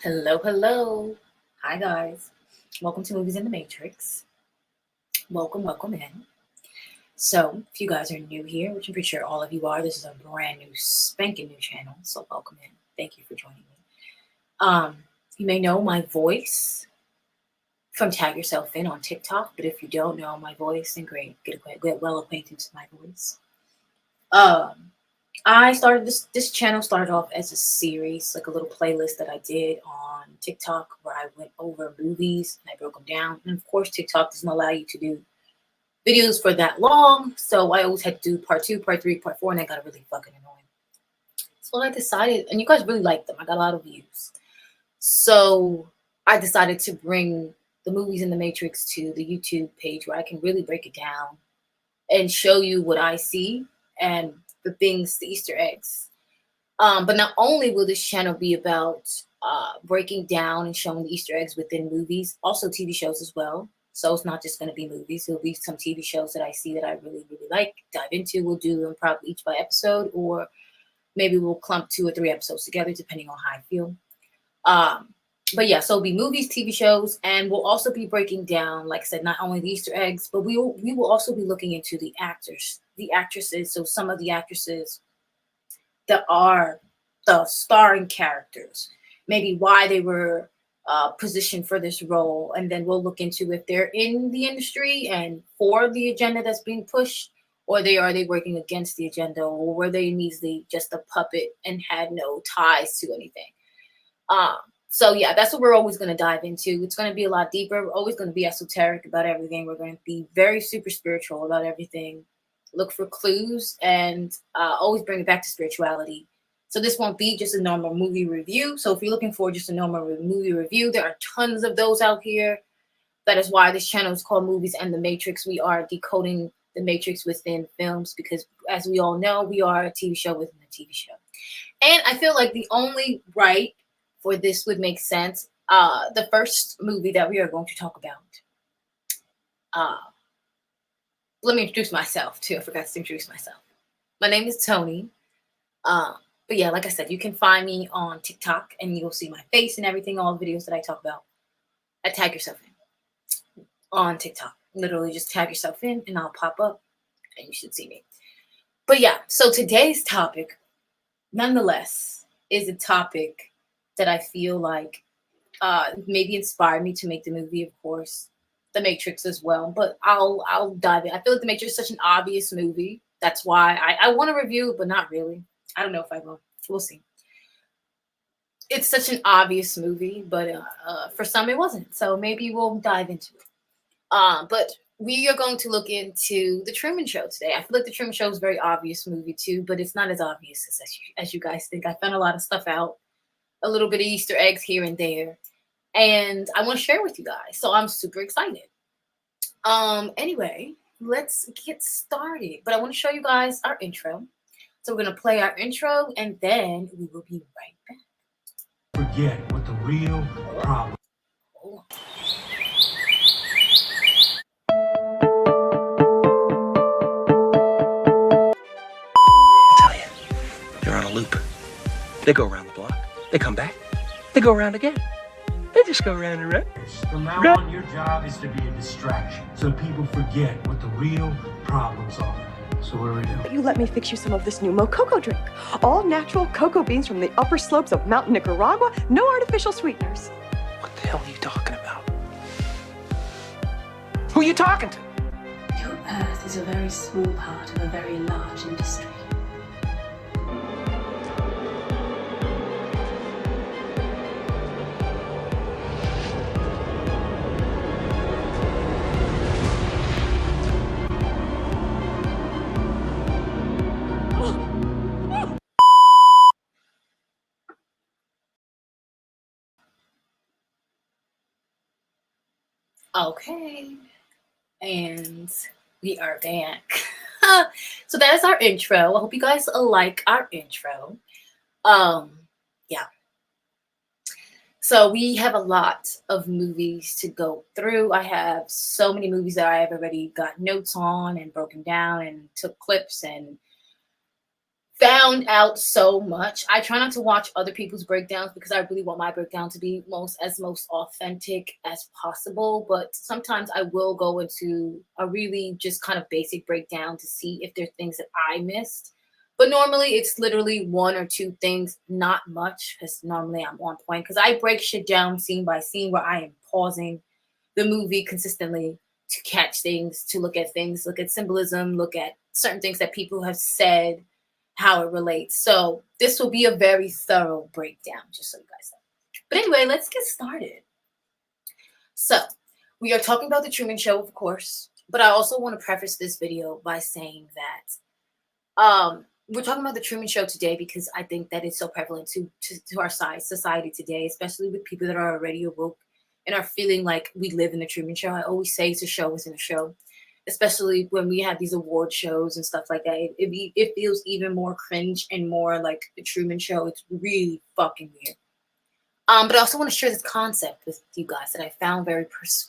Hello, hello. Hi, guys. Welcome to Movies in the Matrix. Welcome in. So, if you guys are new here, which I'm pretty sure all of you are, this is a brand new, spanking new channel. So, welcome in. Thank you for joining me. You may know my voice from Tag Yourself In on TikTok, but if you don't know my voice, then great. Get well acquainted with my voice. I started this channel started off as a series, like a little playlist that I did on TikTok where I went over movies and I broke them down. And of course, TikTok doesn't allow you to do videos for that long. So I always had to do part 2, part 3, part 4, and that got really fucking annoying. So I decided, and you guys really liked them. I got a lot of views. So I decided to bring the Movies in the Matrix to the YouTube page where I can really break it down and show you what I see and the things, the Easter eggs. But not only will this channel be about breaking down and showing the Easter eggs within movies, also TV shows as well. So it's not just going to be movies. There'll be some TV shows that I see that I really, really like, dive into. We'll do them probably each by episode, or maybe we'll clump 2 or 3 episodes together, depending on how I feel. But yeah, so it'll be movies, TV shows, and we'll also be breaking down, like I said, not only the Easter eggs, but we will also be looking into the actors, the actresses. So some of the actresses that are the starring characters, maybe why they were positioned for this role, and then we'll look into if they're in the industry and for the agenda that's being pushed, or are they working against the agenda, or were they measly just a puppet and had no ties to anything. So yeah, that's what we're always going to dive into. It's going to be a lot deeper. We're always going to be esoteric about everything. We're going to be very super spiritual about everything. Look for clues and always bring it back to spirituality. So this won't be just a normal movie review. So if you're looking for just a normal movie review, there are tons of those out here. That is why this channel is called Movies and the Matrix. We are decoding the Matrix within films because, as we all know, we are a TV show within a TV show. And I feel like the only right for this would make sense. The first movie that we are going to talk about. Let me introduce myself too. I forgot to introduce myself. My name is Tony. But yeah, like I said, you can find me on TikTok and you'll see my face and everything, all the videos that I talk about. I Tag Yourself In on TikTok. Literally just tag yourself in and I'll pop up and you should see me. But yeah, so today's topic, nonetheless, is a topic that I feel like maybe inspired me to make the movie, of course, The Matrix as well. But I'll dive in. I feel like The Matrix is such an obvious movie. That's why I want to review it, but not really. I don't know if I will. We'll see. It's such an obvious movie, but for some it wasn't. So maybe we'll dive into it. But we are going to look into The Truman Show today. I feel like The Truman Show is a very obvious movie too, but it's not as obvious as you guys think. I found a lot of stuff out, a little bit of Easter eggs here and there, and I want to share with you guys. So I'm super excited. Anyway, let's get started. But I want to show you guys our intro. So we're going to play our intro, and then we will be right back. Forget what the real problem. I tell you, they're on a loop. They go around the block. They come back. They go around again. They just go around and around. From now on, your job is to be a distraction, so people forget what the real problems are. So what do we do? You let me fix you some of this new Mococo drink. All natural cocoa beans from the upper slopes of Mountain Nicaragua. No artificial sweeteners. What the hell are you talking about? Who are you talking to? Your Earth is a very small part of a very large industry. Okay, and we are back. So that is our intro. I hope you guys like our intro. Yeah. So we have a lot of movies to go through. I have so many movies that I have already got notes on and broken down and took clips and found out so much. I try not to watch other people's breakdowns because I really want my breakdown to be most authentic as possible. But sometimes I will go into a really just kind of basic breakdown to see if there are things that I missed. But normally it's literally one or two things, not much, because normally I'm on point. Because I break shit down scene by scene where I am pausing the movie consistently to catch things, to look at things, look at symbolism, look at certain things that people have said, how it relates. So this will be a very thorough breakdown, just so you guys know. But anyway, let's get started. So we are talking about the Truman Show, of course, but I also want to preface this video by saying that we're talking about the Truman Show today because I think that it's so prevalent to our society today, especially with people that are already awoke and are feeling like we live in the Truman Show. I always say it's a show within a show, especially when we have these award shows and stuff like that. It feels even more cringe and more like the Truman Show. It's really fucking weird. But I also want to share this concept with you guys that I found very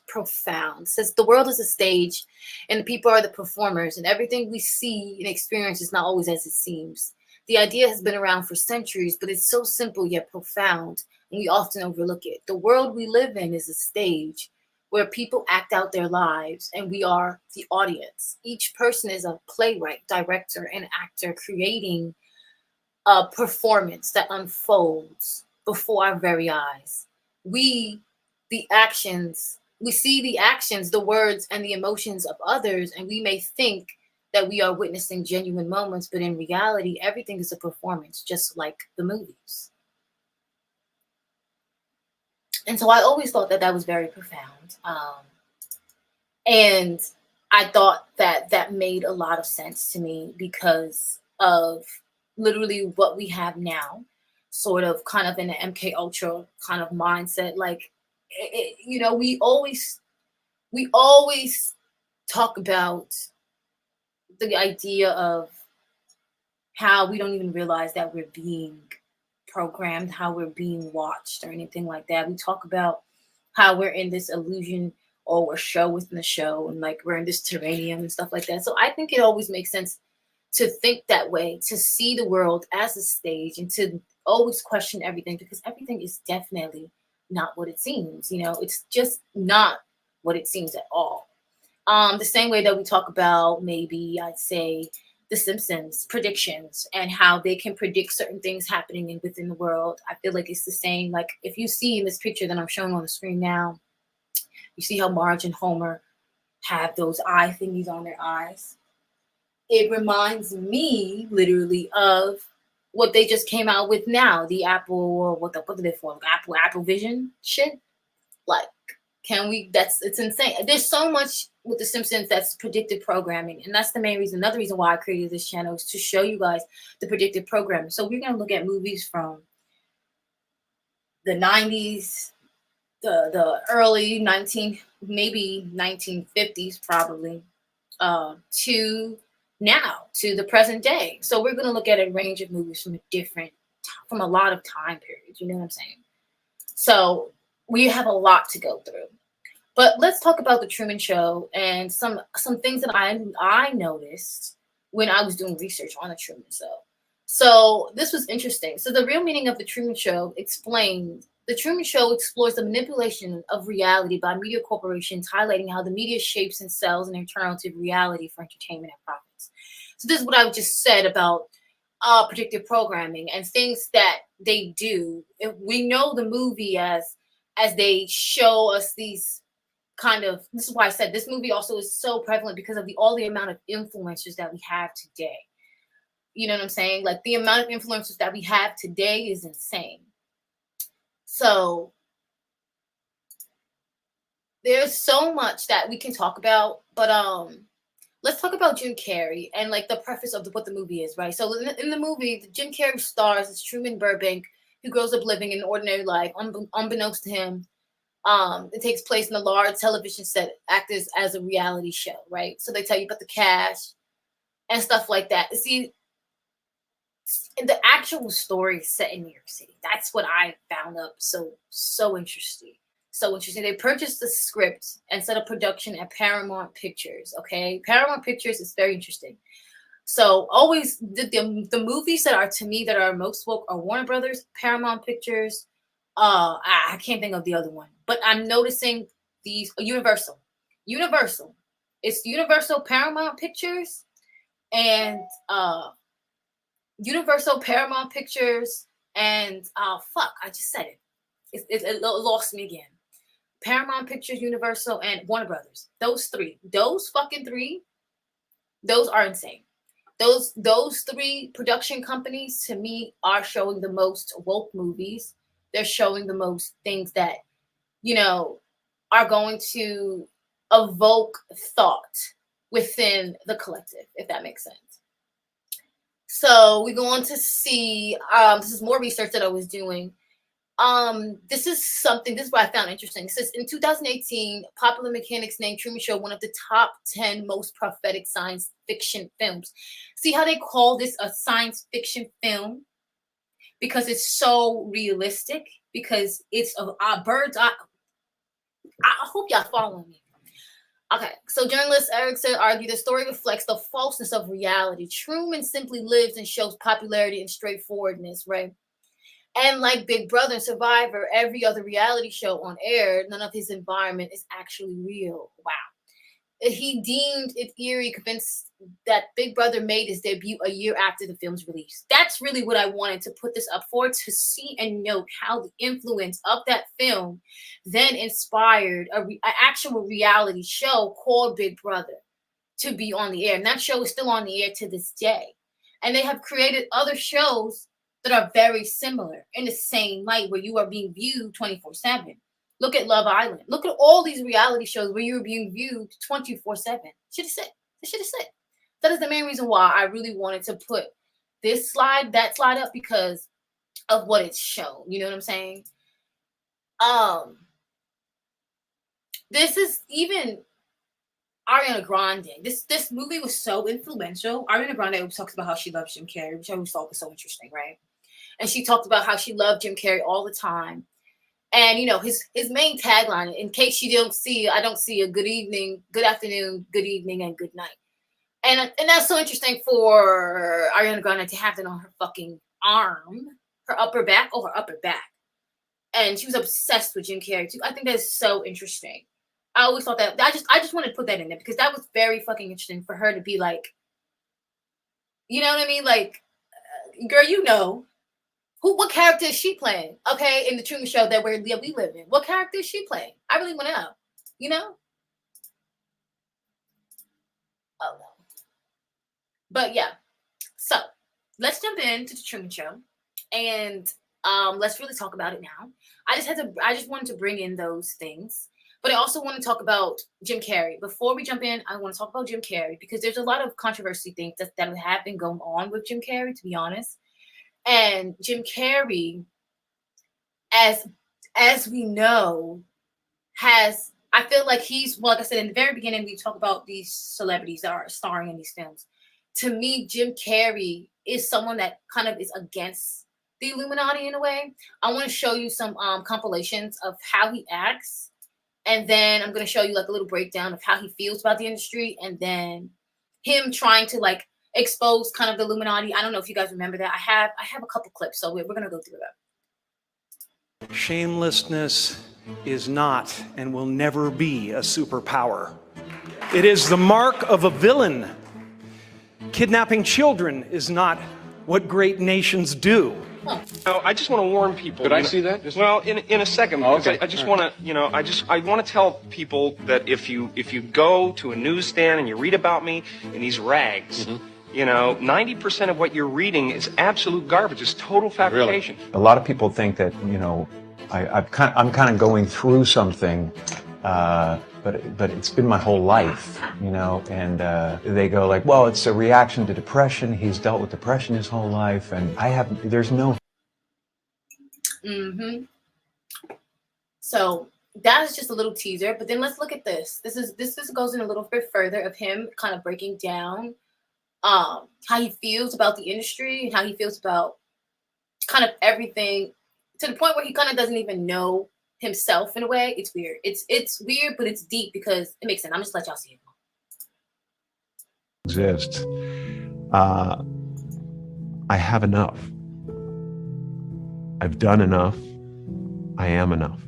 profound. It says the world is a stage and the people are the performers, and everything we see and experience is not always as it seems. The idea has been around for centuries, but it's so simple yet profound, and we often overlook it. The world we live in is a stage where people act out their lives, and we are the audience. Each person is a playwright, director, and actor creating a performance that unfolds before our very eyes. We see the actions, the words, and the emotions of others, and we may think that we are witnessing genuine moments, but in reality, everything is a performance, just like the movies. And so I always thought that that was very profound. And I thought that that made a lot of sense to me because of literally what we have now, sort of kind of in the MK Ultra kind of mindset. Like, we always talk about the idea of how we don't even realize that we're being programmed, how we're being watched or anything like that. We talk about how we're in this illusion or we're show within the show and like we're in this terranium and stuff like that. So I think it always makes sense to think that way, to see the world as a stage and to always question everything, because everything is definitely not what it seems. It's just not what it seems at all. The same way that we talk about, maybe I'd say, the Simpsons predictions and how they can predict certain things happening within the world. I feel like it's the same. Like if you see in this picture that I'm showing on the screen now, you see how Marge and Homer have those eye thingies on their eyes. It reminds me literally of what they just came out with now, the Apple, or what are they for? Like Apple Vision shit. Like, it's insane. There's so much with the Simpsons that's predictive programming, and that's the main reason. Another reason why I created this channel is to show you guys the predictive programming. So we're gonna look at movies from the 90s, the early 1950s probably, to now, to the present day. So we're gonna look at a range of movies from a lot of time periods. You know what I'm saying? So we have a lot to go through. But let's talk about the Truman Show and some things that I noticed when I was doing research on the Truman Show. So this was interesting. So the real meaning of the Truman Show explains. The Truman Show explores the manipulation of reality by media corporations, highlighting how the media shapes and sells an alternative reality for entertainment and profits. So this is what I just said about predictive programming and things that they do. If we know the movie as they show us these kind of, this is why I said this movie also is so prevalent because of all the amount of influencers that we have today. You know what I'm saying? Like the amount of influencers that we have today is insane. So there's so much that we can talk about, but let's talk about Jim Carrey and like the preface of what the movie is, right? So in the movie, Jim Carrey stars as Truman Burbank, who grows up living an ordinary life, unbeknownst to him. It takes place in a large television set, acted as a reality show, right? So they tell you about the cast and stuff like that. See, the actual story is set in New York City. That's what I found up so interesting. So interesting. They purchased the script and set up production at Paramount Pictures. Okay, Paramount Pictures is very interesting. So always the movies that are to me that are most woke are Warner Brothers, Paramount Pictures. I can't think of the other one, but I'm noticing these Universal. It's Universal, Paramount Pictures, and Universal, Paramount Pictures, and fuck, I just said it. It lost me again. Paramount Pictures, Universal, and Warner Brothers. Those fucking three, those are insane. Those three production companies to me are showing the most woke movies. They're showing the most things that, you know, are going to evoke thought within the collective, if that makes sense. So we go on to see, this is more research that I was doing. This is what I found interesting. It says in 2018, popular mechanics named Truman Show one of the top 10 most prophetic science fiction films. See how they call this a science fiction film? Because it's so realistic, because it's a bird's eye. I hope y'all following me. Okay, so journalist Erickson argued the story reflects the falseness of reality. Truman simply lives and shows popularity and straightforwardness, right? And like Big Brother and Survivor, every other reality show on air, none of his environment is actually real. Wow. He deemed it eerie, convinced that Big Brother made his debut a year after the film's release. That's really what I wanted to put this up for, to see and note how the influence of that film then inspired an actual reality show called Big Brother to be on the air. And that show is still on the air to this day. And they have created other shows that are very similar in the same light, where you are being viewed 24/7. Look at Love Island. Look at all these reality shows where you're being viewed 24/7. Should have said. That is the main reason why I really wanted to put that slide up, because of what it's shown. You know what I'm saying? This is even Ariana Grande. This movie was so influential. Ariana Grande talks about how she loves Jim Carrey, which I always thought was so interesting, right? And she talked about how she loved Jim Carrey all the time. And, you know, his main tagline, in case you don't see, I don't see a good evening, good afternoon, good evening, and good night. And that's so interesting for Ariana Grande to have that on her fucking arm, her upper back. And she was obsessed with Jim Carrey too. I think that's so interesting. I always thought that, I just wanted to put that in there, because that was very fucking interesting for her to be like, you know what I mean? Like, girl, you know. What character is she playing? Okay, in the Truman Show that we live in. What character is she playing? I really want to know. You know? Oh no. But yeah. So let's jump into the Truman Show, and let's really talk about it now. I just wanted to bring in those things, but I also want to talk about Jim Carrey. Before we jump in, I want to talk about Jim Carrey, because there's a lot of controversy things that have been going on with Jim Carrey, to be honest. And Jim Carrey, as we know, I feel like he's, well, like I said, in the very beginning, we talk about these celebrities that are starring in these films. To me, Jim Carrey is someone that kind of is against the Illuminati in a way. I want to show you some compilations of how he acts. And then I'm going to show you like a little breakdown of how he feels about the industry. And then him trying to like expose kind of the Illuminati. I don't know if you guys remember that. I have a couple clips, so we're going to go through that. Shamelessness is not and will never be a superpower. It is the mark of a villain. Kidnapping children is not what great nations do. No, I just want to warn people. Could I see that? Well, in a second, because I just want to, I want to tell people that if you go to a newsstand and you read about me in these rags, 90% of what you're reading is absolute garbage. It's total fabrication. Really? A lot of people think that, I'm kind of going through something, but it's been my whole life, and they go like, well, it's a reaction to depression. He's dealt with depression his whole life, and there's no. Mm-hmm. So that is just a little teaser, but then let's look at this. This goes in a little bit further of him kind of breaking down how he feels about the industry and how he feels about kind of everything, to the point where he kind of doesn't even know himself in a way. It's weird. It's weird, but it's deep because it makes sense. I'm just let y'all see it. Exist. I have enough. I've done enough. I am enough.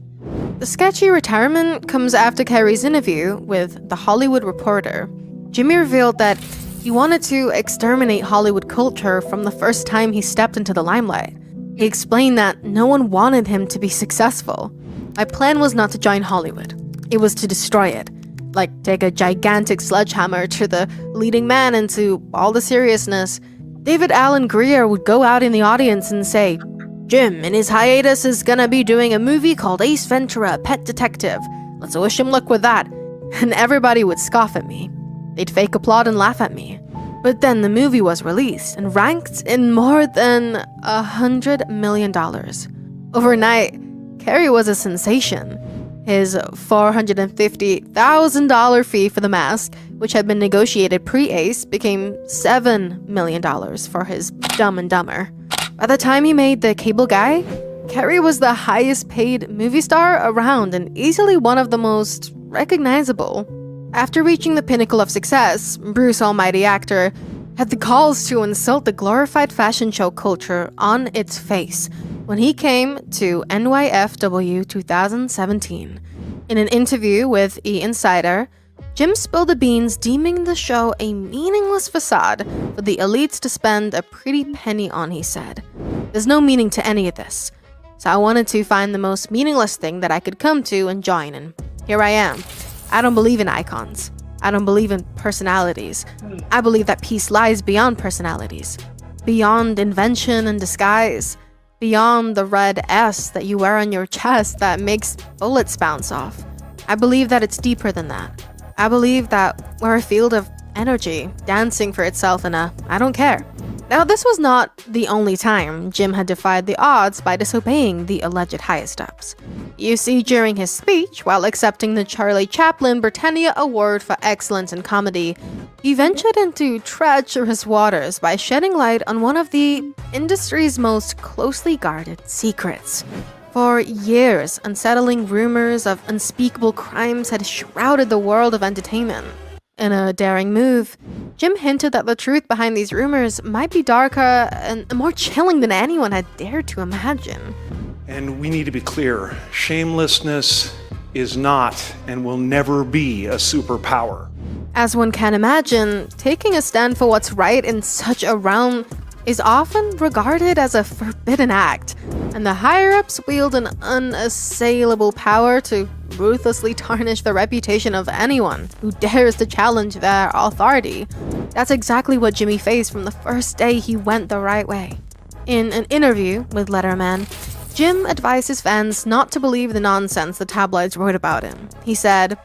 The sketchy retirement comes after Carrey's interview with The Hollywood Reporter. Jimmy revealed that he wanted to exterminate Hollywood culture from the first time he stepped into the limelight. He explained that no one wanted him to be successful. My plan was not to join Hollywood. It was to destroy it. Like take a gigantic sledgehammer to the leading man into all the seriousness. David Alan Grier would go out in the audience and say, Jim, in his hiatus, is gonna be doing a movie called Ace Ventura, Pet Detective. Let's wish him luck with that. And everybody would scoff at me. They'd fake applaud and laugh at me. But then the movie was released and ranked in more than $100 million. Overnight, Carrey was a sensation. His $450,000 fee for the mask, which had been negotiated pre-Ace, became $7 million for his Dumb and Dumber. By the time he made The Cable Guy, Carrey was the highest paid movie star around and easily one of the most recognizable. After reaching the pinnacle of success, Bruce Almighty Actor had the calls to insult the glorified fashion show culture on its face when he came to NYFW 2017. In an interview with E! Insider, Jim spilled the beans, deeming the show a meaningless facade for the elites to spend a pretty penny on, he said. There's no meaning to any of this, so I wanted to find the most meaningless thing that I could come to and join, and here I am. I don't believe in icons. I don't believe in personalities. I believe that peace lies beyond personalities, beyond invention and disguise, beyond the red S that you wear on your chest that makes bullets bounce off. I believe that it's deeper than that. I believe that we're a field of energy, dancing for itself in a I don't care. Now, this was not the only time Jim had defied the odds by disobeying the alleged highest-ups. You see, during his speech, while accepting the Charlie Chaplin Britannia Award for Excellence in Comedy, he ventured into treacherous waters by shedding light on one of the industry's most closely guarded secrets. For years, unsettling rumors of unspeakable crimes had shrouded the world of entertainment. In a daring move, Jim hinted that the truth behind these rumors might be darker and more chilling than anyone had dared to imagine. And we need to be clear, shamelessness is not and will never be a superpower. As one can imagine, taking a stand for what's right in such a realm is often regarded as a forbidden act, and the higher-ups wield an unassailable power to ruthlessly tarnish the reputation of anyone who dares to challenge their authority. That's exactly what Jimmy faced from the first day he went the right way. In an interview with Letterman, Jim advised his fans not to believe the nonsense the tabloids wrote about him. He said,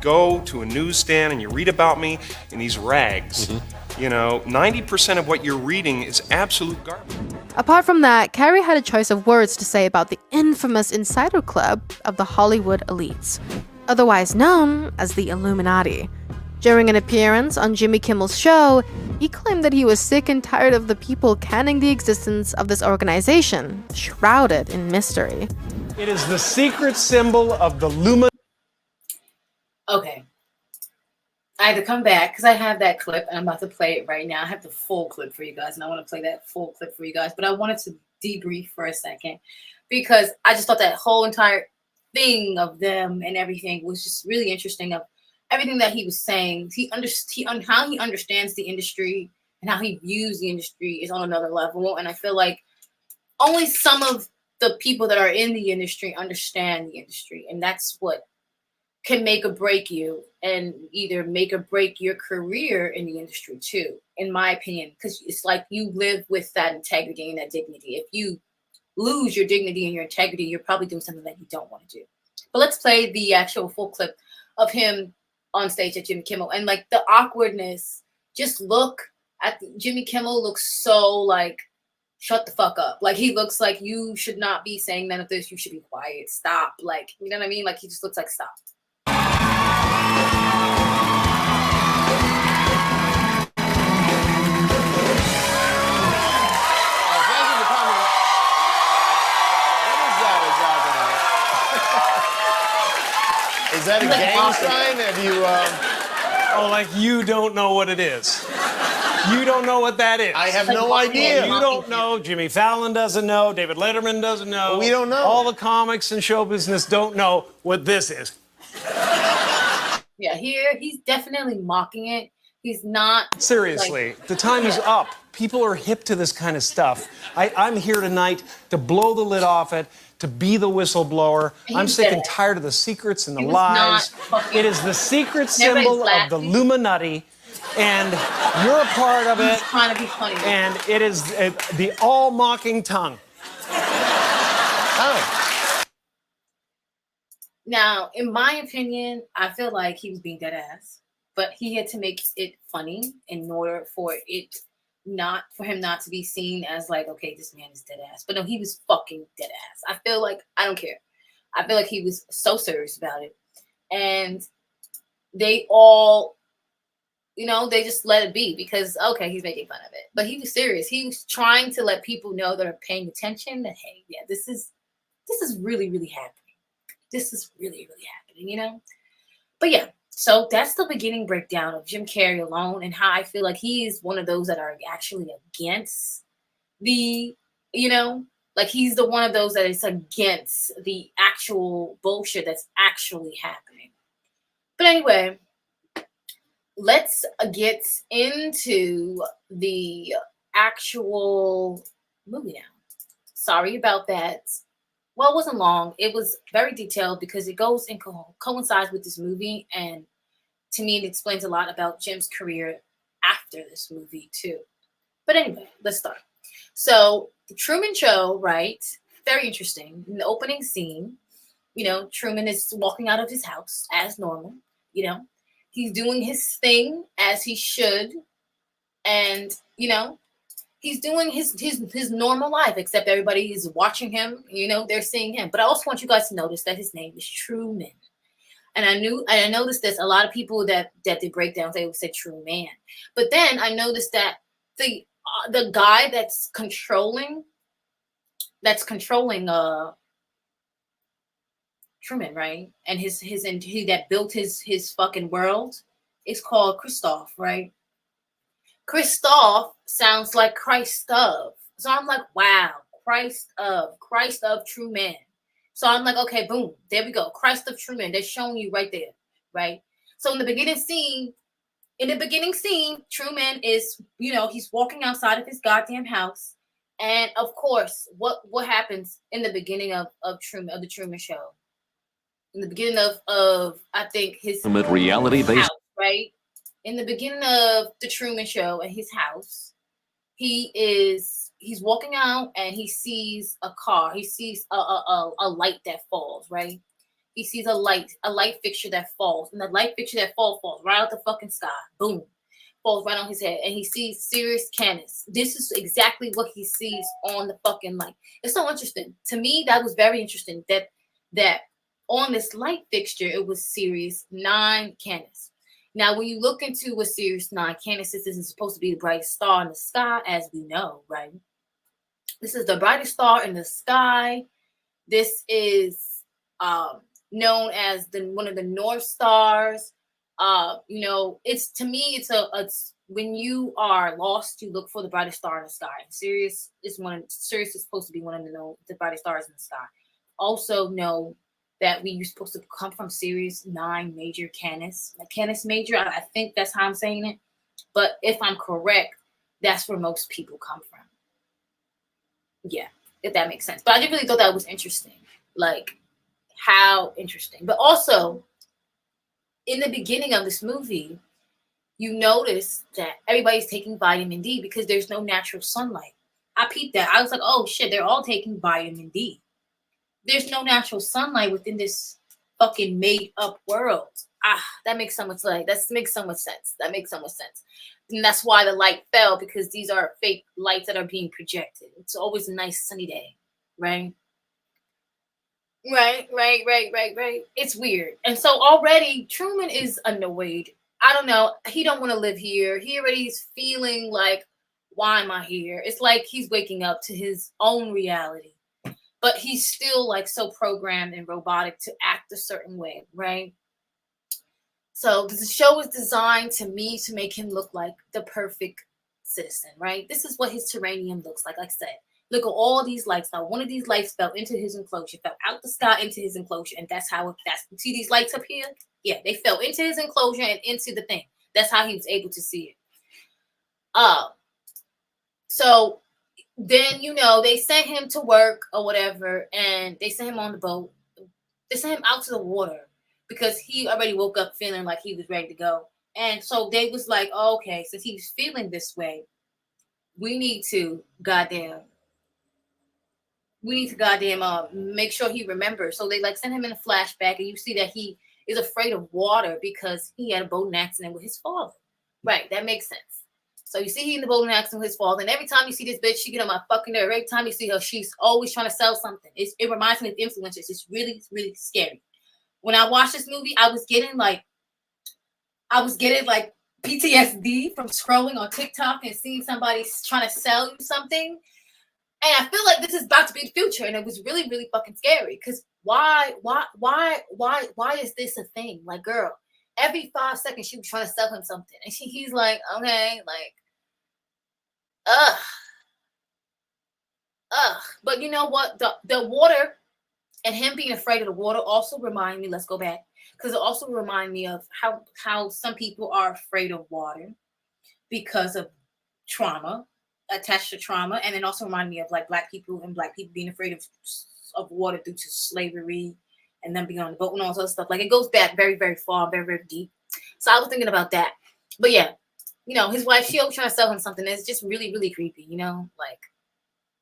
Go to a newsstand and you read about me in these rags. You know, 90% of what you're reading is absolute garbage. Apart from that, Carrey had a choice of words to say about the infamous insider club of the Hollywood elites, otherwise known as the Illuminati. During an appearance on Jimmy Kimmel's show, he claimed that he was sick and tired of the people canning the existence of this organization, shrouded in mystery. It is the secret symbol of the Lumen. Okay. I had to come back because I have that clip and I'm about to play it right now. I have the full clip for you guys and I want to play that full clip for you guys. But I wanted to debrief for a second because I just thought that whole entire thing of them and everything was just really interesting. Of everything that he was saying, how he understands the industry and how he views the industry is on another level. And I feel like only some of the people that are in the industry understand the industry. And that's what can make or break you and either make or break your career in the industry too, in my opinion, because it's like you live with that integrity and that dignity. If you lose your dignity and your integrity, you're probably doing something that you don't want to do. But let's play the actual full clip of him on stage at Jimmy Kimmel and like the awkwardness. Just look at Jimmy Kimmel looks so like, shut the fuck up. Like he looks like you should not be saying none of this. You should be quiet. Stop. Like, you know what I mean? Like he just looks like stop. Is that a gang sign? Have you? Oh, like you don't know what it is. You don't know what that is. I have Like no mocking idea. him. You don't know. Jimmy Fallon doesn't know. David Letterman doesn't know. We don't know. All the comics and show business don't know what this is. Yeah, here he's definitely mocking it. He's not Seriously, like, the time is up. People are hip to this kind of stuff. I'm here tonight to blow the lid off it, to be the whistleblower. He's I'm sick and dead. tired of the secrets and the He was lies. not fucking- It is the secret Everybody's symbol of the laughing. Illuminati, and you're a part of he's it. trying to be funny. And it is the all-mocking tongue. Oh. Now, in my opinion, I feel like he was being dead ass, but he had to make it funny in order for him not to be seen as like, okay, this man is dead ass. But no, he was fucking dead ass. I feel like, I don't care. I feel like he was so serious about it. And they all, they just let it be because, okay, he's making fun of it. But he was serious. He was trying to let people know that are paying attention that, hey, yeah, this is really, really happening. This is really, really happening, But yeah, so that's the beginning breakdown of Jim Carrey alone and how I feel like he is one of those that are actually against the, like he's the one of those that is against the actual bullshit that's actually happening. But anyway, let's get into the actual movie now. Sorry about that. Well, it wasn't long. It was very detailed because it goes and coincides with this movie. And to me, it explains a lot about Jim's career after this movie, too. But anyway, let's start. So the Truman Show, right? Very interesting. In the opening scene, Truman is walking out of his house as normal. He's doing his thing as he should. And, he's doing his normal life, except everybody is watching him. They're seeing him. But I also want you guys to notice that his name is Tru-man. And I noticed this. A lot of people that did breakdowns, they would say Tru-man. But then I noticed that the guy that's controlling Truman, right? And he that built his fucking world is called Christoph, right? Christoph sounds like Christ of. So I'm like, wow, Christ of Tru-man. So I'm like, okay, boom, there we go. Christ of Tru-man. They're showing you right there, right? So in the beginning scene, Tru-man is, he's walking outside of his goddamn house. And of course, what happens in the beginning of the Truman Show? In the beginning of I think his reality-based house, right? In the beginning of the Truman Show and his house, he's walking out and he sees a car. He sees a light that falls, right? He sees a light fixture that falls, and the light fixture that falls right out the fucking sky. Boom. Falls right on his head, and he sees Sirius Canis. This is exactly what he sees on the fucking light. It's so interesting. To me, that was very interesting that on this light fixture, it was Sirius 9 Canis. Now, when you look into what Sirius 9 Canis is, this is supposed to be the brightest star in the sky, as we know, right? This is the brightest star in the sky. This is known as one of the North Stars. It's to me, it's when you are lost, you look for the brightest star in the sky. Sirius is supposed to be one of the brightest stars in the sky. Also know that we were supposed to come from Sirius 9 Major Canis. Canis Major, I think that's how I'm saying it. But if I'm correct, that's where most people come from. Yeah, if that makes sense. But I really thought that was interesting. Like, how interesting. But also, in the beginning of this movie, you notice that everybody's taking vitamin D because there's no natural sunlight. I peeped that. I was like, oh shit, they're all taking vitamin D. There's no natural sunlight within this fucking made up world. That makes so much sense. That makes so much sense. And that's why the light fell, because these are fake lights that are being projected. It's always a nice sunny day, right? Right. It's weird. And so already Truman is annoyed. I don't know. He don't want to live here. He already is feeling like, why am I here? It's like he's waking up to his own reality. But he's still like so programmed and robotic to act a certain way, right? So the show is designed to make him look like the perfect citizen, right? This is what his terrarium looks like. Like I said, look at all these lights. Now, one of these lights fell into his enclosure, fell out the sky into his enclosure, and that's how. See these lights up here? Yeah, they fell into his enclosure and into the thing. That's how he was able to see it. So then, you know, they sent him to work or whatever, and they sent him on the boat. They sent him out to the water because he already woke up feeling like he was ready to go. And so they was like, oh, okay, since he's feeling this way, we need to goddamn make sure he remembers. So they like send him in a flashback, and you see that he is afraid of water because he had a boating accident with his father. Right, that makes sense. So you see he in the boating accident with his father, and every time you see this bitch, she get on my fucking nerve. Every time you see her, she's always trying to sell something. It reminds me of influencers. It's really, really scary. When I watched this movie, I was getting like PTSD from scrolling on TikTok and seeing somebody trying to sell you something. And I feel like this is about to be the future, and it was really, really fucking scary. Because why is this a thing? Like, girl, every 5 seconds she was trying to sell him something, and he's like, okay, like, But you know what? The water and him being afraid of the water also remind me. Let's go back, because it also remind me of how some people are afraid of water because of trauma. Attached to trauma, and then also remind me of like black people being afraid of water due to slavery and them being on the boat and all that stuff. Like, it goes back very, very far, very, very deep. So I was thinking about that. But yeah, you know, his wife, she always trying to sell him something that's just really, really creepy, you know, like,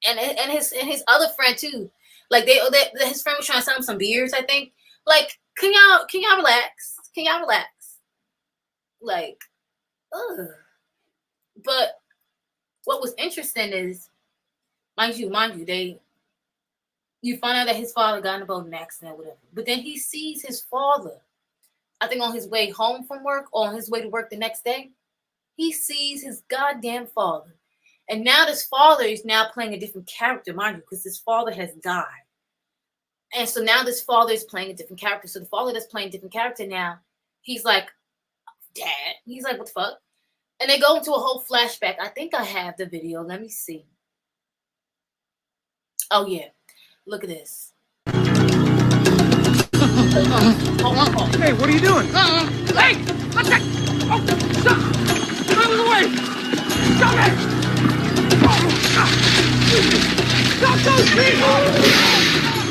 and his other friend too. Like his friend was trying to sell him some beers, I think. Like, can y'all relax? Can y'all relax? Like, ugh. But what was interesting is, mind you, you find out that his father got in a boating accident or whatever. But then he sees his father, I think on his way home from work or on his way to work the next day. He sees his goddamn father. And now this father is now playing a different character, mind you, because his father has died. And so now this father is playing a different character. So the father that's playing a different character now, he's like, Dad. He's like, what the fuck? And they go into a whole flashback. I think I have the video. Let me see. Oh, yeah. Look at this. Hey, what are you doing? Hey! What's that? Oh, stop! Get out of the way! Stop it! Stop those people!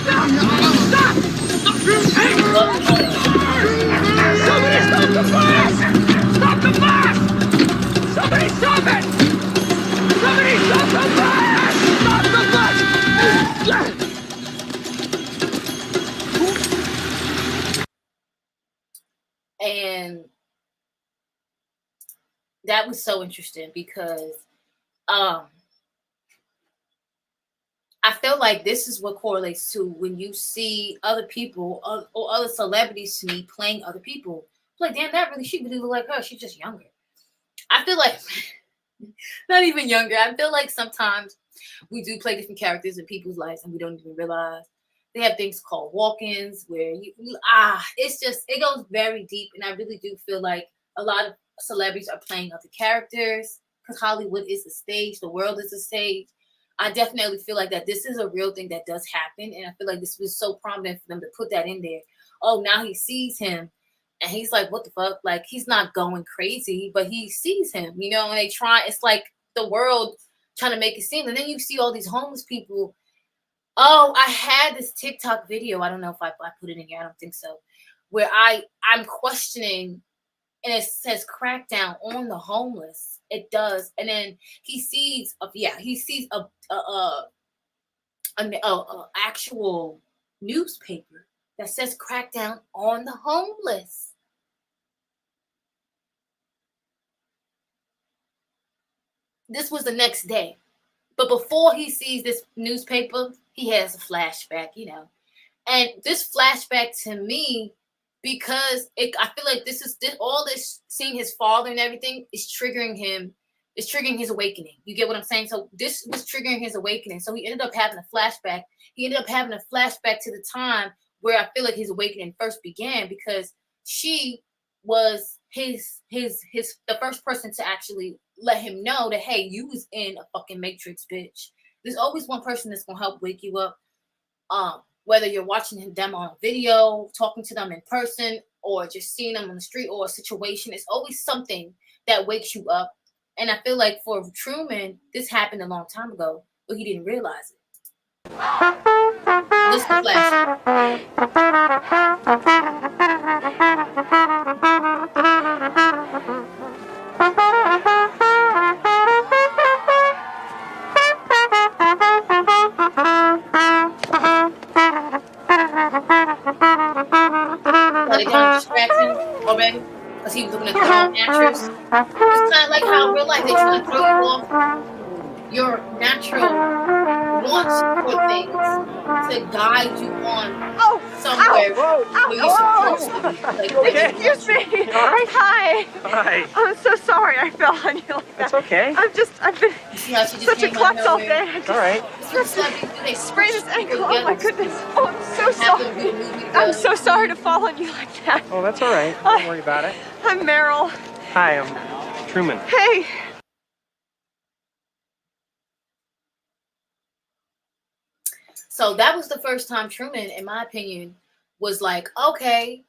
Stop! Stop! Hey! Somebody stop the bus! Stop the bus! Somebody stop it! Somebody stop the bus! Stop the bus! And that was so interesting because I feel like this is what correlates to when you see other people or other celebrities to me playing other people. Like, damn, she really look like her. She's just younger. I feel like not even younger. I feel like sometimes we do play different characters in people's lives and we don't even realize. They have things called walk-ins where it goes very deep. And I really do feel like a lot of celebrities are playing other characters because Hollywood is a stage. The world is a stage. I definitely feel like that this is a real thing that does happen. And I feel like this was so prominent for them to put that in there. Oh, now he sees him and he's like, what the fuck? Like, he's not going crazy, but he sees him, you know, and it's like the world trying to make it seem. And then you see all these homeless people. Oh, I had this TikTok video. I don't know if I put it in here. I don't think so. Where I'm questioning, and it says crackdown on the homeless. It does, and then he sees a actual newspaper that says crackdown on the homeless. This was the next day. But before he sees this newspaper, he has a flashback, you know. And this flashback to me, because I feel like all this seeing his father and everything is triggering him. It's triggering his awakening. You get what I'm saying? So this was triggering his awakening. So he ended up having a flashback. He ended up having a flashback to the time where I feel like his awakening first began because she was the first person to actually let him know that, hey, you was in a fucking matrix, bitch. There's always one person that's gonna help wake you up. Whether you're watching them on a video, talking to them in person, or just seeing them on the street or a situation, it's always something that wakes you up. And I feel like for Truman, this happened a long time ago, but he didn't realize it. This is the flash. They don't distract him already because he was looking at the wrong actress. It's kind of like how in real life they try to throw you off your natural wants for things to guide you on somewhere where you're supposed to be. Like, Excuse me. Hi. Hi. I'm so sorry I fell on you like that. It's okay. I've been such a klutz all day. All right. Sprained this ankle. Oh my goodness. Oh, I'm so sorry. I'm so sorry to fall on you like that. Oh, that's all right. Don't worry about it. I'm Meryl. Hi, I'm Truman. Hey. So that was the first time Truman, in my opinion, was like, okay,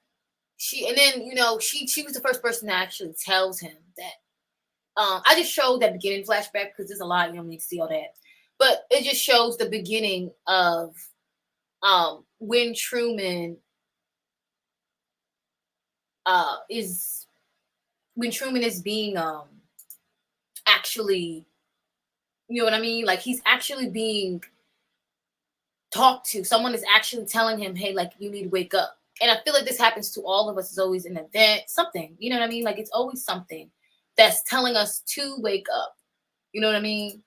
and then, you know, she was the first person that actually tells him that. I just showed that beginning flashback because there's a lot, you don't need to see all that. But it just shows the beginning of when Truman is being actually, you know what I mean? Like, he's actually being talked to. Someone is actually telling him, hey, like, you need to wake up. And I feel like this happens to all of us. It's always an event, something, you know what I mean? Like, it's always something that's telling us to wake up. You know what I mean?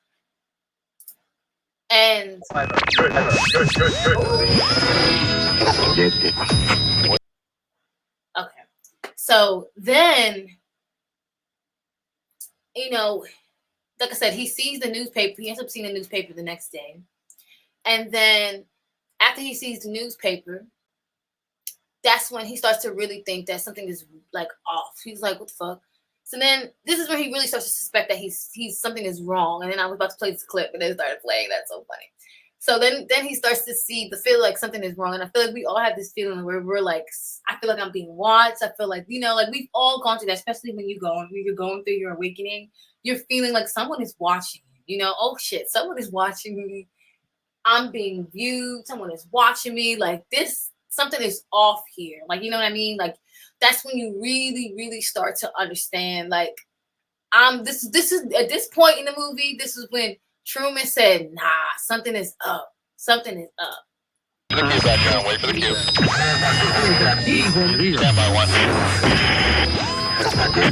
And okay. So then, you know, like I said, he sees the newspaper. He ends up seeing the newspaper the next day. And then after he sees the newspaper, that's when he starts to really think that something is like off. He's like, what the fuck? So then this is where he really starts to suspect that he's something is wrong. And then I was about to play this clip and then it started playing. That's so funny. So then he starts to feel like something is wrong. And I feel like we all have this feeling where we're like, I feel like I'm being watched. I feel like, you know, like we've all gone through that, especially when you're going through your awakening. You're feeling like someone is watching you. You know, oh shit, someone is watching me. I'm being viewed. Someone is watching me. Like this, something is off here. Like, you know what I mean? Like that's when you really, really start to understand. Like, this is at this point in the movie. This is when Truman said, "Nah, something is up. Something is up." The cue back down. Wait for the cue. Stand by one.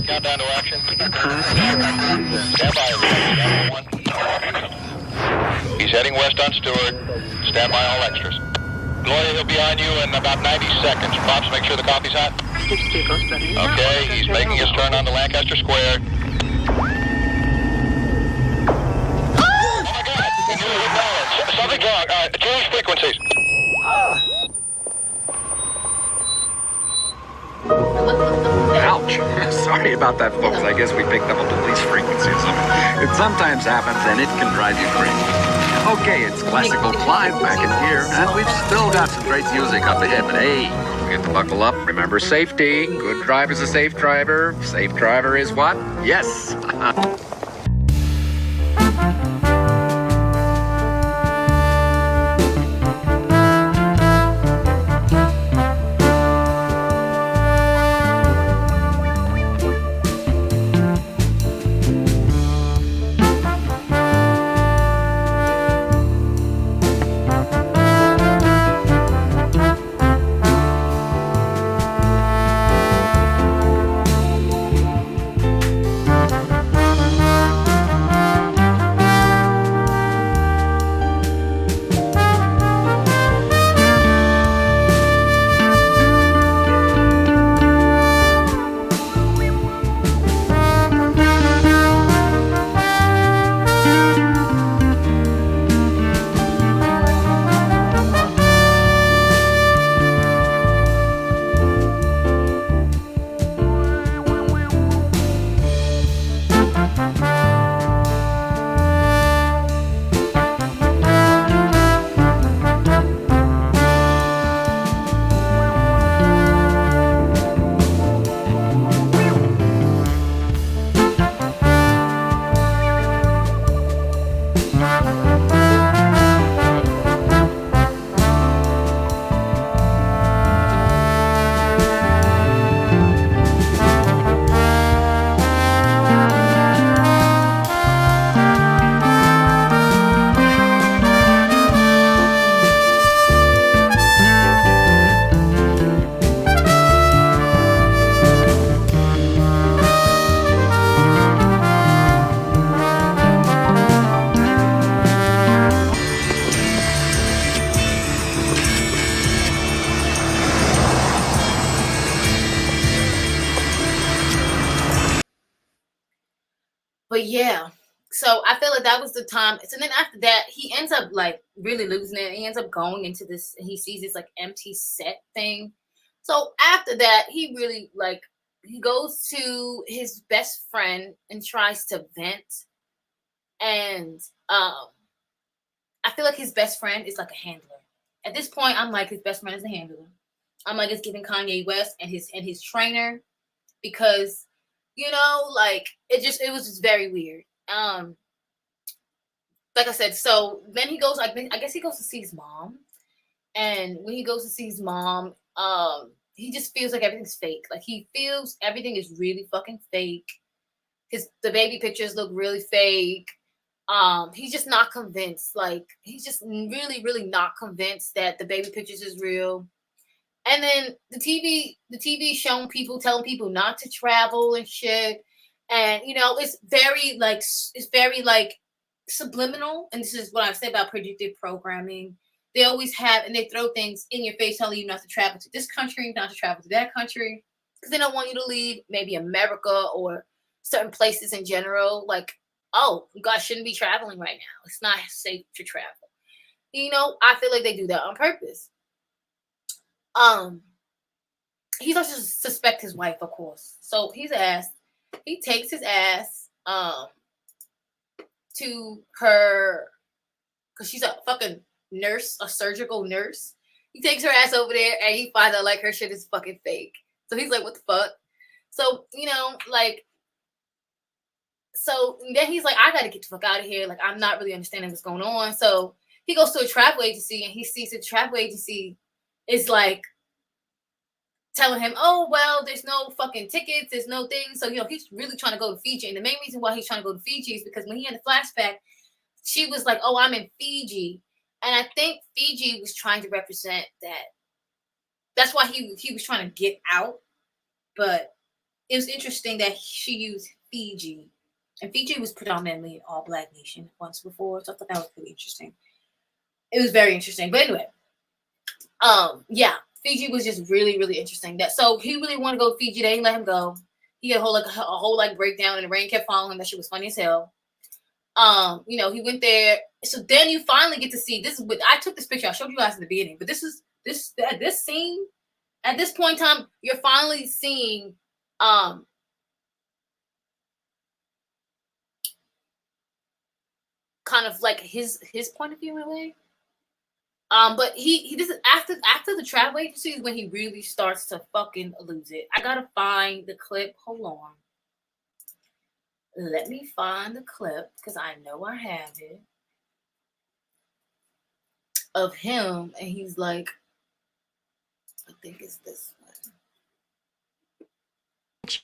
Countdown to action. Stand by one. He's heading west on Stewart. Stand by all extras. Gloria, he'll be on you in about 90 seconds. Pops, make sure the coffee's hot. Okay, he's making his turn on the Lancaster Square. Oh my God! Something's wrong. Change frequencies. Ouch. Sorry about that, folks. I guess we picked up a police frequency or something. It sometimes happens, and it can drive you crazy. Okay, it's classical Clive back in here, and we've still got some great music up ahead, but hey, don't forget to buckle up. Remember safety. Good driver's a safe driver. Safe driver is what? Yes. But yeah, so I feel like that was the time. So then after that, he ends up like really losing it. He ends up going into this, and he sees this like empty set thing. So after that, he really like, he goes to his best friend and tries to vent. And I feel like his best friend is like a handler. At this point, I'm like, his best friend is a handler. I'm like, it's giving Kanye West and his trainer, because like it was just very weird. Like I said, so then he goes, I guess he goes to see his mom. And when he goes to see his mom, he just feels like everything's fake. Like he feels everything is really fucking fake. The baby pictures look really fake. He's just not convinced. Like he's just really, really not convinced that the baby pictures is real. And then the TV showing people, telling people not to travel and shit. And it's very like subliminal. And this is what I say about predictive programming. They always have, and they throw things in your face telling you not to travel to this country, not to travel to that country, because they don't want you to leave maybe America or certain places in general. Like, oh, you guys shouldn't be traveling right now. It's not safe to travel. I feel like they do that on purpose. He starts to suspect his wife, of course. So he takes his ass to her, because she's a fucking nurse, a surgical nurse. He takes her ass over there and he finds out like her shit is fucking fake. So he's like, what the fuck? So, so then he's like, I gotta get the fuck out of here. Like, I'm not really understanding what's going on. So he goes to a travel agency and he sees the travel agency is like telling him, oh, well, there's no fucking tickets, there's no thing. So, he's really trying to go to Fiji. And the main reason why he's trying to go to Fiji is because when he had a flashback, she was like, oh, I'm in Fiji. And I think Fiji was trying to represent that. That's why he was trying to get out. But it was interesting that she used Fiji. And Fiji was predominantly an all-black nation once before. So I thought that was pretty interesting. It was very interesting. But anyway, yeah, Fiji was just really, really interesting. So he really wanted to go to Fiji. They didn't let him go. He had a whole breakdown, and the rain kept following him. That shit was funny as hell. He went there. So then you finally get to see, this is what I took this picture. I showed you guys in the beginning, but this scene, at this point in time, you're finally seeing, kind of like his point of view in a way. But this is after the travel agency is when he really starts to fucking lose it. I gotta find the clip. Hold on. Let me find the clip, because I know I have it, of him, and he's like, I think it's this one.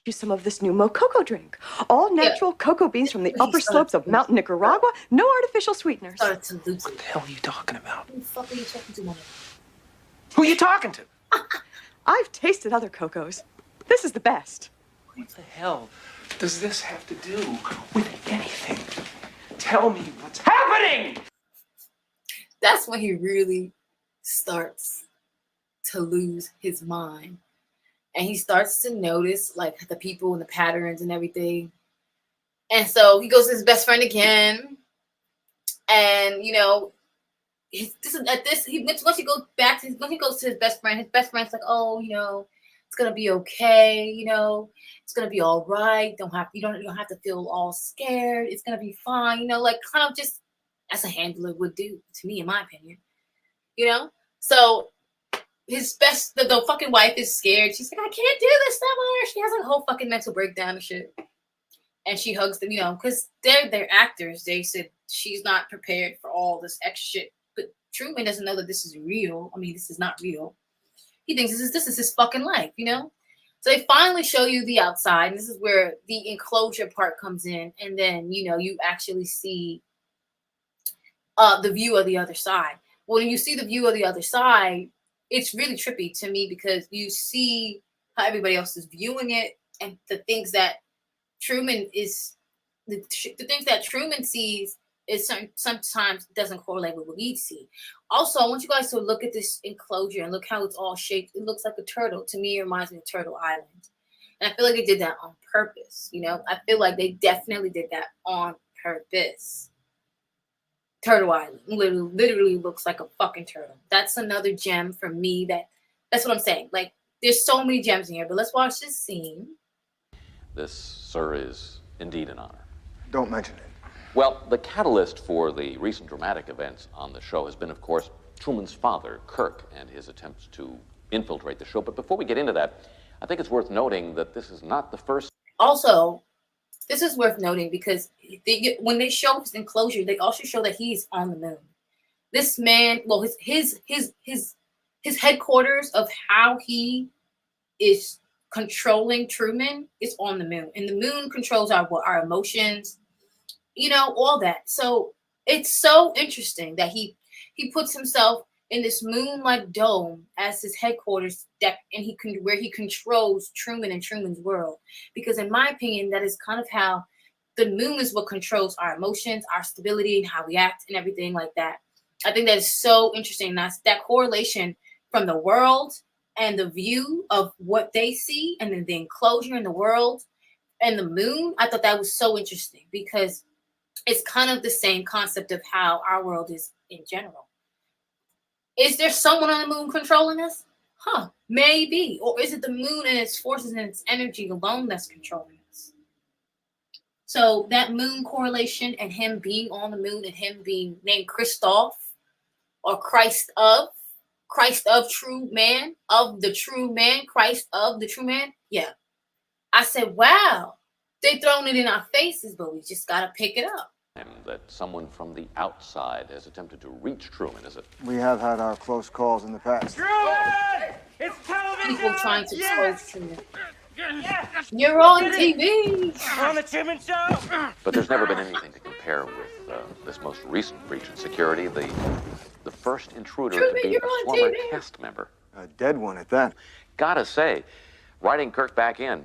You some of this new Mococo drink. All natural cocoa beans from the upper slopes of Mountain Nicaragua. No artificial sweeteners. What the hell are you talking about? Who the fuck are you talking to, woman? Who are you talking to? I've tasted other cocos. This is the best. What the hell does this have to do with anything? Tell me what's happening! That's when he really starts to lose his mind. And he starts to notice like the people and the patterns and everything. And so he goes to his best friend again. And once he goes to his best friend's like, oh, it's gonna be okay, it's gonna be all right. You don't have to feel all scared. It's gonna be fine, like kind of just as a handler would do to me, in my opinion. So the fucking wife is scared. She's like, I can't do this anymore. She has like a whole fucking mental breakdown and shit. And she hugs them, because they're actors. They said she's not prepared for all this extra shit. But Tru-man doesn't know that this is real. I mean, this is not real. He thinks this is his fucking life, So they finally show you the outside, and this is where the enclosure part comes in, and then you actually see the view of the other side. When you see the view of the other side, it's really trippy to me, because you see how everybody else is viewing it, and the things that Tru-man sees is sometimes doesn't correlate with what we see. Also, I want you guys to look at this enclosure and look how it's all shaped. It looks like a turtle. To me, it reminds me of Turtle Island. And I feel like they did that on purpose. You know, I feel like they definitely did that on purpose. Turtle Island literally looks like a fucking turtle. That's another gem for me. That's what I'm saying. Like, there's so many gems in here, but let's watch this scene. This, sir, is indeed an honor. Don't mention it. Well, the catalyst for the recent dramatic events on the show has been, of course, Truman's father, Kirk, and his attempts to infiltrate the show. But before we get into that, I think it's worth noting that this is not the first. Also, this is worth noting because when they show his enclosure, they also show that he's on the moon. This man, well, his headquarters of how he is controlling Truman is on the moon, and the moon controls our emotions, you know, all that. So it's so interesting that he puts himself in this moon-like dome as his headquarters deck, and where he controls Truman and Truman's world. Because in my opinion, that is kind of how the moon is what controls our emotions, our stability, and how we act and everything like that. I think that is so interesting. That's that correlation from the world and the view of what they see, and then the enclosure in the world and the moon. I thought that was so interesting because it's kind of the same concept of how our world is in general. Is there someone on the moon controlling us? Maybe. Or is it the moon and its forces and its energy alone that's controlling us? So that moon correlation and him being on the moon and him being named Christoph or Christ of true man, of the true man, Christ of the true man. Yeah. I said, wow, they thrown it in our faces, but we just got to pick it up. That someone from the outside has attempted to reach Truman, is it? We have had our close calls in the past. Truman! It's television! People trying to expose Truman. You're on TV! We're on the Truman Show! But there's never been anything to compare with this most recent breach in security, the first intruder Truman, to be a former cast member. A dead one at that. Gotta say, writing Kirk back in,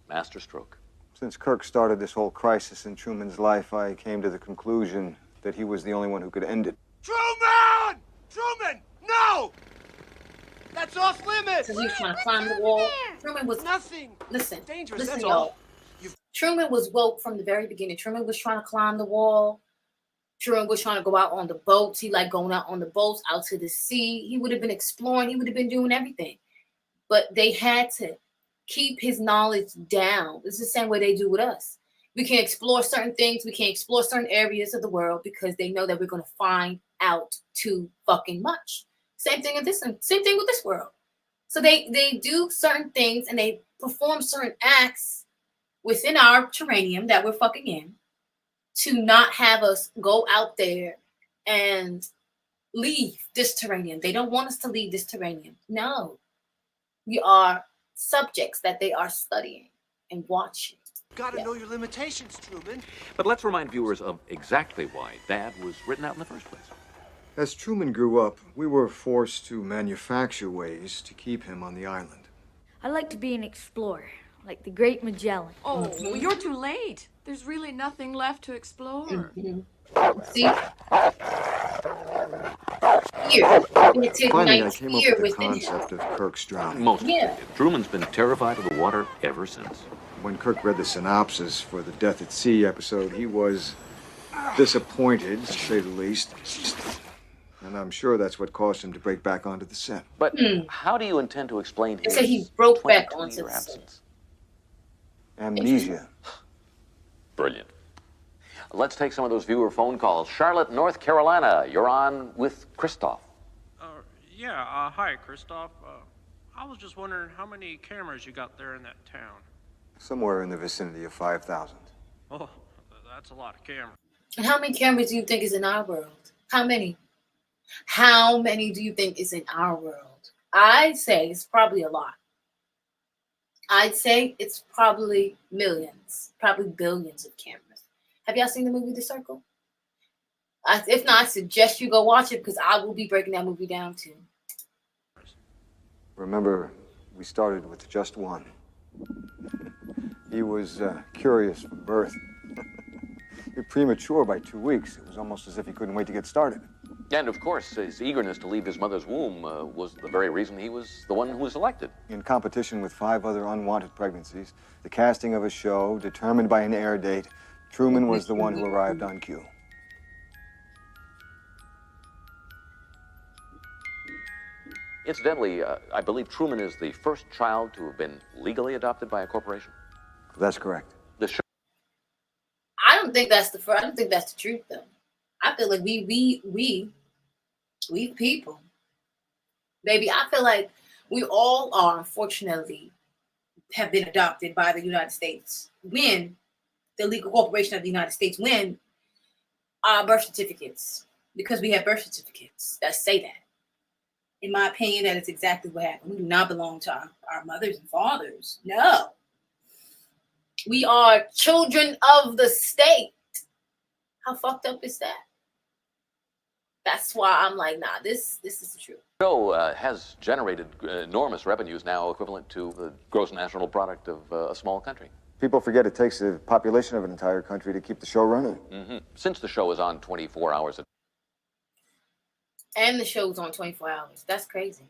master stroke. Since Kirk started this whole crisis in Truman's life, I came to the conclusion that he was the only one who could end it. Truman! Truman! No! That's off limits! So he was trying to climb the wall. Truman was nothing. Listen, Dangerous, listen, that's y'all. all. Truman was woke from the very beginning. Truman was trying to climb the wall. Truman was trying to go out on the boats. He liked going out on the boats, out to the sea. He would have been exploring. He would have been doing everything. But they had to keep his knowledge down. It's the same way they do with us. We can't explore certain things. We can't explore certain areas of the world because they know that we're going to find out too fucking much. Same thing with this world. So they do certain things and they perform certain acts within our terranium that we're fucking in to not have us go out there and leave this terranium. They don't want us to leave this terranium. No. We are subjects that they are studying and watching. Gotta know your limitations, Truman. But let's remind viewers of exactly why Dad was written out in the first place. As Truman grew up, we were forced to manufacture ways to keep him on the island. I'd like to be an explorer, like the Great Magellan. Oh, well, you're too late. There's really nothing left to explore. See? Here. Finally, I came up with the concept of Kirk's drowning. Truman's been terrified of the water ever since. When Kirk read the synopsis for the Death at Sea episode, he was disappointed, to say the least. And I'm sure that's what caused him to break back onto the set. But how do you intend to explain his So he broke back onto the absence? Amnesia. Brilliant. Let's take some of those viewer phone calls. Charlotte, North Carolina, you're on with Christoph. Hi, Christoph. I was just wondering how many cameras you got there in that town. Somewhere in the vicinity of 5,000. Oh, that's a lot of cameras. And how many cameras do you think is in our world? How many? How many do you think is in our world? I'd say it's probably a lot. I'd say it's probably millions, probably billions of cameras. Have y'all seen the movie The Circle? If not, I suggest you go watch it because I will be breaking that movie down too. Remember, we started with just one. He was curious from birth. Premature by 2 weeks. It was almost as if he couldn't wait to get started. And of course, his eagerness to leave his mother's womb was the very reason he was the one who was elected. In competition with 5 other unwanted pregnancies, the casting of a show determined by an air date, Truman was the one who arrived on cue. Incidentally, I believe Truman is the first child to have been legally adopted by a corporation. That's correct. The show. I don't think that's I don't think that's the truth, though. I feel like we people, baby. I feel like we all are, unfortunately, have been adopted by the United States. When the legal corporation of the United States, when our birth certificates, because we have birth certificates that say that. In my opinion, that is exactly what happened. We do not belong to our mothers and fathers. No. We are children of the state. How fucked up is that? That's why I'm like, nah, this is the truth. The show has generated enormous revenues now, equivalent to the gross national product of a small country. People forget it takes the population of an entire country to keep the show running. Mm-hmm. Since the show is on 24 hours a day. And the show's on 24 hours. That's crazy.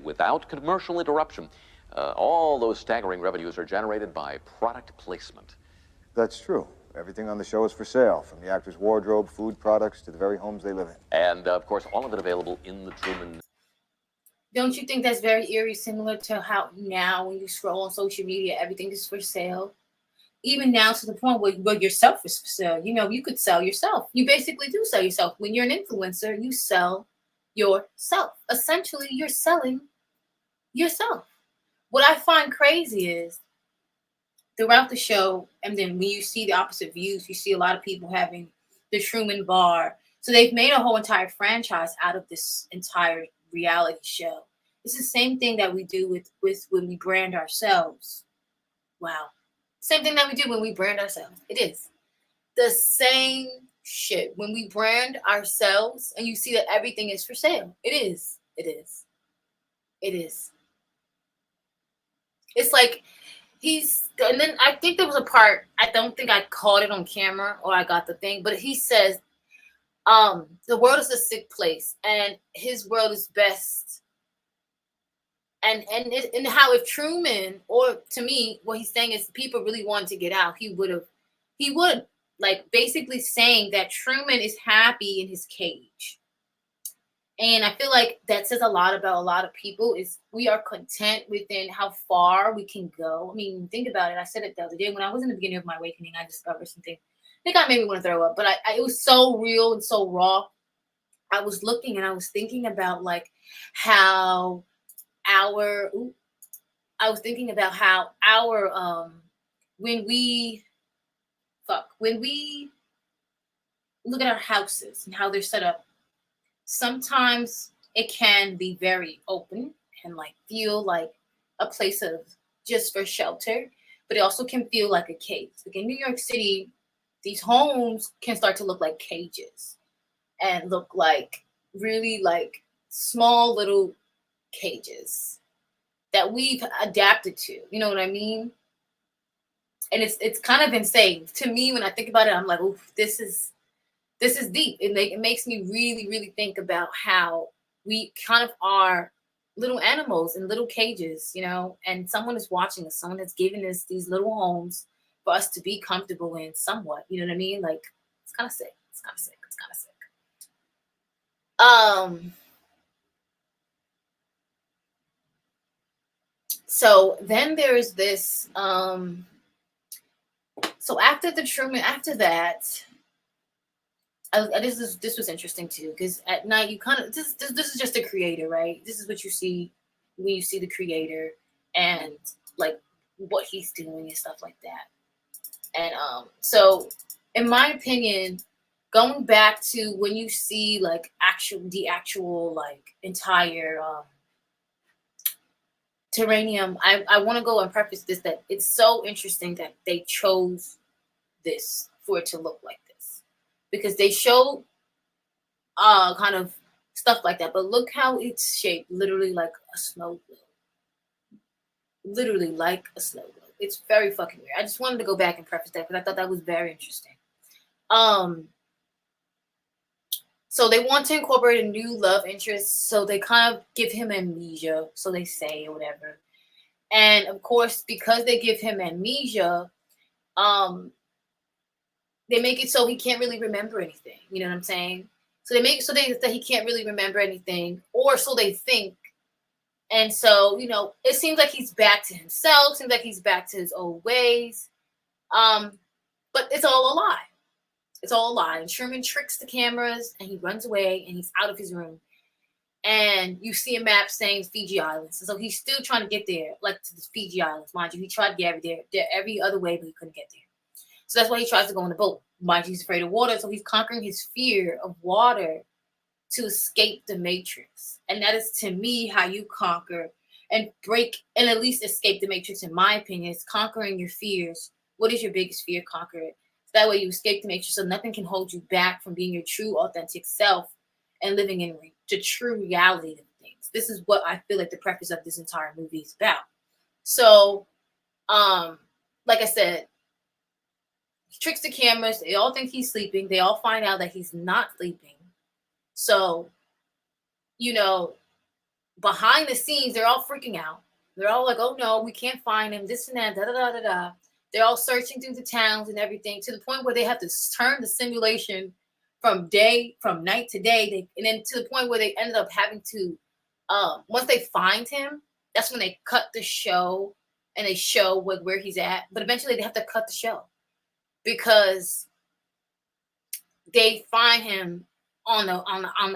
Without commercial interruption, all those staggering revenues are generated by product placement. That's true. Everything on the show is for sale, from the actor's wardrobe, food products, to the very homes they live in. And, of course, all of it available in the Truman. Don't you think that's very eerie, similar to how now when you scroll on social media, everything is for sale? Even now to the point where yourself is for sale. You know, you could sell yourself. You basically do sell yourself. When you're an influencer, you sell yourself. Essentially, you're selling yourself. What I find crazy is throughout the show, and then when you see the opposite views, you see a lot of people having the Truman Bar. So they've made a whole entire franchise out of this entire reality show. It's the same thing that we do with when we brand ourselves. Wow. Same thing that we do when we brand ourselves. It is the same shit. When we brand ourselves and you see that everything is for sale. It is. It is. It is. It's like and then I think there was a part, I don't think I caught it on camera or I got the thing, but he says, the world is a sick place and his world is best. And how if Truman, or to me, what he's saying is people really wanted to get out, he would like basically saying that Truman is happy in his cage. And I feel like that says a lot about a lot of people is we are content within how far we can go. I mean, think about it. I said it the other day when I was in the beginning of my awakening, I discovered something. I think I made me want to throw up, but it was so real and so raw. I was looking and I was thinking about like how when we look at our houses and how they're set up, sometimes it can be very open and like feel like a place of just for shelter, but it also can feel like a cage. Like in New York City, these homes can start to look like cages and look like really like small little cages that we've adapted to. You know what I mean? And it's kind of insane to me when I think about it. I'm like, oh, this is deep. It makes me really, really think about how we kind of are little animals in little cages, you know, and someone is watching us. Someone has given us these little homes for us to be comfortable in somewhat. You know what I mean? Like, it's kind of sick. It's kind of sick. It's kind of sick. So then there's this, so after that, this was interesting too, because at night you kind of, this is just the creator, right? This is what you see when you see the creator and like what he's doing and stuff like that. And so in my opinion, going back to when you see like the actual like entire Terranium, I want to go and preface this that it's so interesting that they chose this for it to look like this, because they show kind of stuff like that, but look how it's shaped, literally like a snow globe. Literally like a snow globe. It's very fucking weird. I just wanted to go back and preface that because I thought that was very interesting. So they want to incorporate a new love interest. So they kind of give him amnesia, so they say, or whatever. And of course, because they give him amnesia, they make it so he can't really remember anything. You know what I'm saying? So they make it so that he can't really remember anything, or so they think. And so, it seems like he's back to himself. Seems like he's back to his old ways. But it's all a lie. It's all a lie. And Truman tricks the cameras, and he runs away, and he's out of his room. And you see a map saying Fiji Islands. So he's still trying to get there, like to the Fiji Islands. Mind you, he tried to get there every other way, but he couldn't get there. So that's why he tries to go on the boat. Mind you, he's afraid of water. So he's conquering his fear of water to escape the matrix. And that is, to me, how you conquer and break and at least escape the matrix, in my opinion, is conquering your fears. What is your biggest fear? Conquer it. So that way you escape the matrix, so nothing can hold you back from being your true, authentic self and living in the true reality of things. This is what I feel like the preface of this entire movie is about. So, like I said, he tricks the cameras. They all think he's sleeping. They all find out that he's not sleeping. So, behind the scenes, they're all freaking out. They're all like, oh no, we can't find him, this and that, da da da da da. They're all searching through the towns and everything, to the point where they have to turn the simulation from night to day. And then to the point where they ended up having to, once they find him, that's when they cut the show and they show where he's at. But eventually they have to cut the show because they find him on the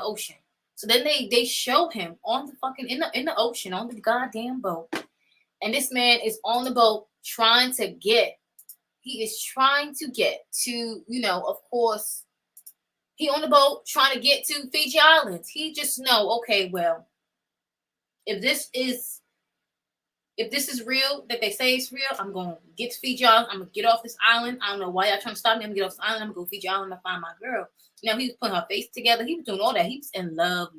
ocean. So then they show him on the fucking in the ocean, on the goddamn boat. And this man is on the boat trying to get to, of course, he on the boat trying to get to Fiji Islands. He just know, okay, well, if this is real, that they say it's real, I'm going to get to Fiji Island. I'm going to get off this island. I don't know why y'all trying to stop me. I'm going to get off this island. I'm going to go to Fiji Island and find my girl. He was putting her face together. He was doing all that. He was in love.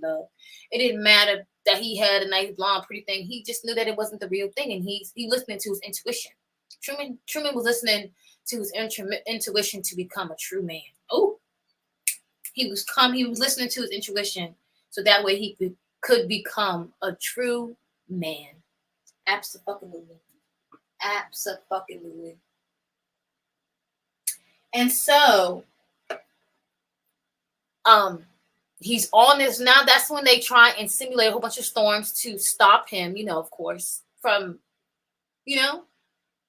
It didn't matter that he had a nice blonde, pretty thing. He just knew that it wasn't the real thing, and he listening to his intuition. Truman was listening to his intuition to become a true man. Oh, he was listening to his intuition, so that way he could become a true man. Absolutely. And so, he's on this now. That's when they try and simulate a whole bunch of storms to stop him, of course, from,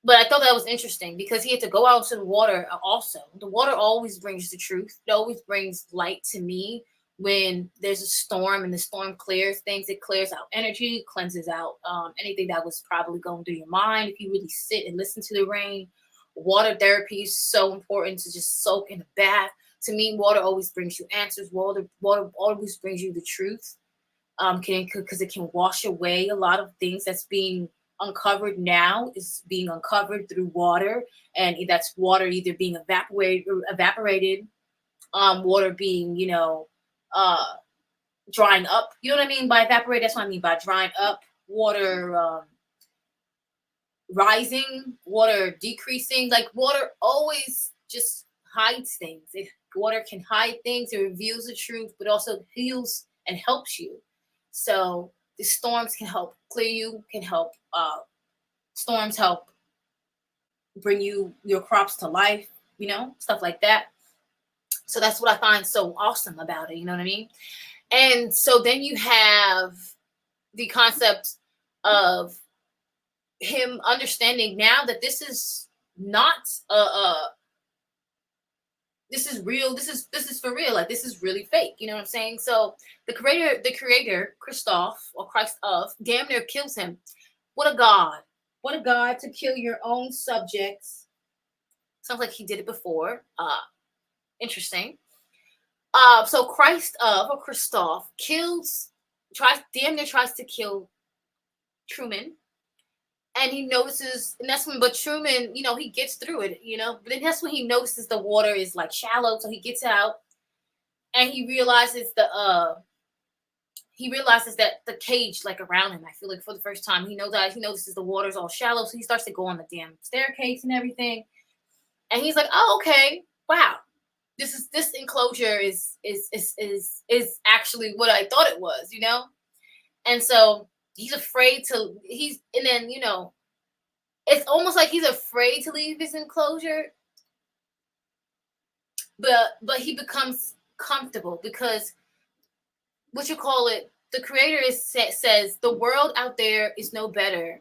But I thought that was interesting because he had to go out into the water also. The water always brings the truth. It always brings light to me when there's a storm and the storm clears things. It clears out energy, cleanses out anything that was probably going through your mind. If you really sit and listen to the rain, water therapy is so important to just soak in a bath. To me, water always brings you answers. Water always brings you the truth, because it can wash away a lot of things that's being uncovered now is being uncovered through water, and that's water either being evaporated, water being drying up. You know what I mean by evaporate? That's what I mean by drying up. Water rising, water decreasing. Like water always just hides things. Water can hide things. It reveals the truth, but also heals and helps you. So the storms can help clear you, can help. Storms help bring your crops to life, stuff like that. So that's what I find so awesome about it. You know what I mean? And so then you have the concept of him understanding now that this is not this is real. This is for real. Like this is really fake. You know what I'm saying? So the creator, Christoph or Christ of, damn near kills him. What a god. What a god to kill your own subjects. Sounds like he did it before. Interesting. So Christ of or Christoph damn near tries to kill Truman. And he notices, and that's when, but Truman, he gets through it, but then that's when he notices the water is like shallow. So he gets out and he realizes that the cage like around him, I feel like for the first time, he notices the water's all shallow. So he starts to go on the damn staircase and everything. And he's like, oh, okay, wow. this enclosure is actually what I thought it was, you know? And so he's afraid to and then, you know, it's almost like he's afraid to leave his enclosure, but he becomes comfortable because what you call it, the creator says the world out there is no better,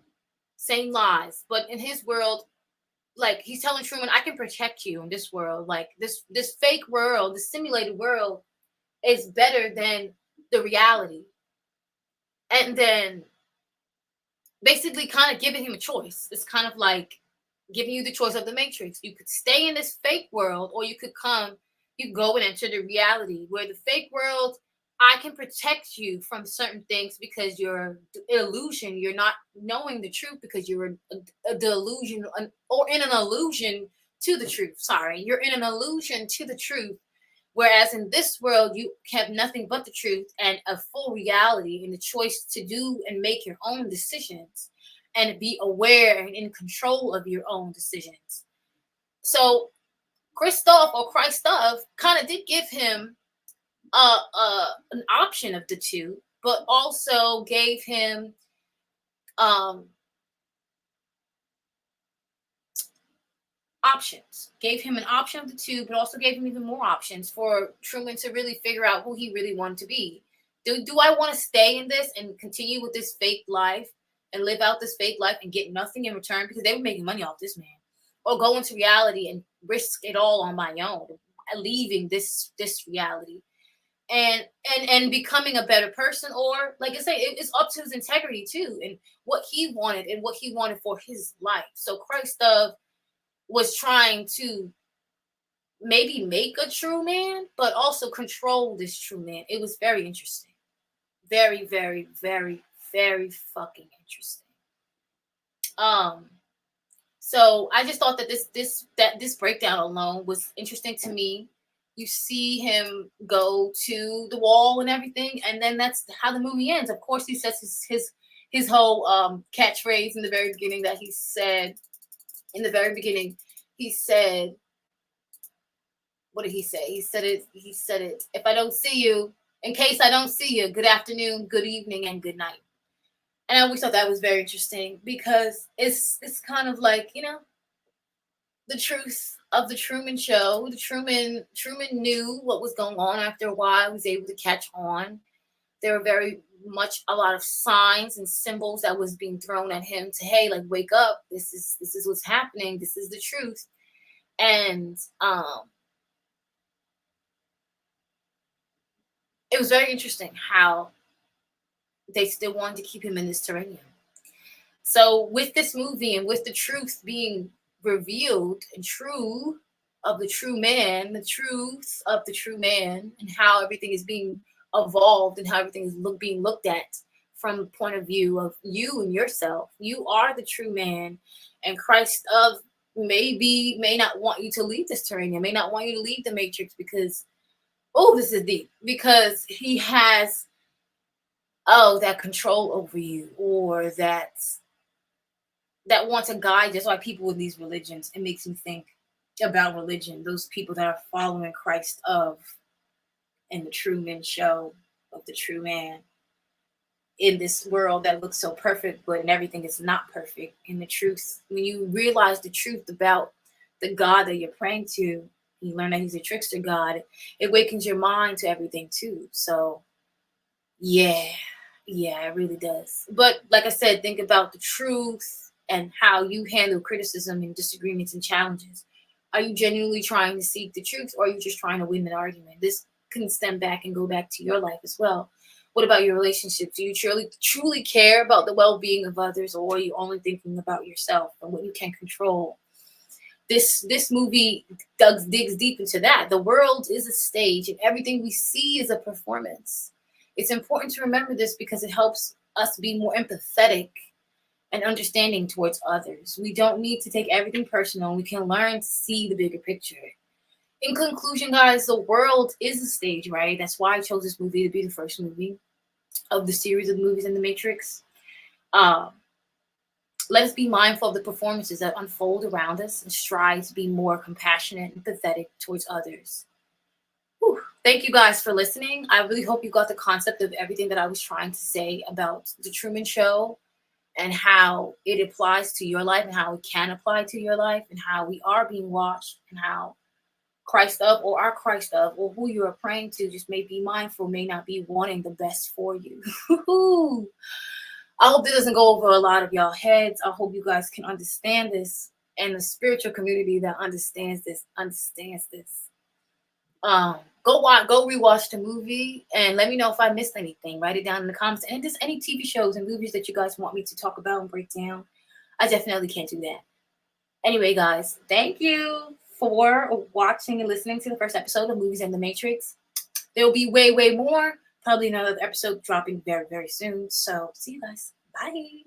same lies, but in his world, like he's telling Truman, I can protect you in this world. Like this fake world, the simulated world is better than the reality. And then basically kind of giving him a choice. It's kind of like giving you the choice of the Matrix. You could stay in this fake world, or you could go and enter the reality where the fake world, I can protect you from certain things because you're an illusion. You're not knowing the truth because you're a delusion or in an illusion to the truth. Sorry, you're in an illusion to the truth. Whereas in this world, you have nothing but the truth and a full reality and the choice to do and make your own decisions and be aware and in control of your own decisions. So Christoph kind of did give him an option of the two, but also gave him options. Gave him an option of the two, but also gave him even more options for Truman to really figure out who he really wanted to be. Do I want to stay in this and continue with this fake life and live out this fake life and get nothing in return because they were making money off this man, or go into reality and risk it all on my own, leaving this reality and becoming a better person, or like I say, it's up to his integrity too and what he wanted and what he wanted for his life. So Christoph was trying to maybe make a true man, but also control this true man. It was very interesting. Very, very, very, very fucking interesting. So I just thought that this breakdown alone was interesting to me. You see him go to the wall and everything, and then that's how the movie ends. Of course, he says his whole catchphrase in the very beginning that he said. In the very beginning, he said, what did he say? He said it. If I don't see you, in case I don't see you, good afternoon, good evening, and good night. And I always thought that was very interesting because it's kind of like, you know, the truth of the Truman Show. Truman knew what was going on after a while. He was able to catch on. There were very much a lot of signs and symbols that was being thrown at him to, hey, like, wake up. This is what's happening. This is the truth. And it was very interesting how they still wanted to keep him in this terrarium. So with this movie and with the truth being revealed and true of the true man, the truth of the true man, and how everything is being evolved and how everything is being looked at from the point of view of you and yourself. You are the true man, and Christ of may not want you to leave this terrarium, may not want you to leave the Matrix because, oh, this is deep, because he has that control over you, or that wants to guide. That's why people with these religions, it makes me think about religion, those people that are following Christ of and the Truman Show of the true man in this world that looks so perfect, but in everything is not perfect. And the truth, when you realize the truth about the God that you're praying to, you learn that he's a trickster God, it awakens your mind to everything too. So yeah, it really does. But like I said, think about the truth and how you handle criticism and disagreements and challenges. Are you genuinely trying to seek the truth, or are you just trying to win an argument? This can stem back and go back to your life as well. What about your relationships? Do you truly care about the well-being of others, or are you only thinking about yourself and what you can control? This movie digs deep into that. The world is a stage, and everything we see is a performance. It's important to remember this because it helps us be more empathetic and understanding towards others. We don't need to take everything personal. We can learn to see the bigger picture. In conclusion, guys, the world is a stage, right? That's why I chose this movie to be the first movie of the series of movies in the Matrix. Let us be mindful of the performances that unfold around us and strive to be more compassionate and empathetic towards others. thank you guys for listening. I really hope you got the concept of everything that I was trying to say about the Truman Show and how it applies to your life and how it can apply to your life and how we are being watched and how Christ of or our Christ of or who you are praying to just may be mindful, may not be wanting the best for you. I hope this doesn't go over a lot of y'all heads. I hope you guys can understand this, and the spiritual community that understands this. Go rewatch the movie and let me know if I missed anything. Write it down in the comments. And just any TV shows and movies that you guys want me to talk about and break down. I definitely can't do that. Anyway, guys, thank you for watching and listening to the first episode of Movies and the Matrix. There will be way more. Probably another episode dropping very, very soon. So see you guys. Bye.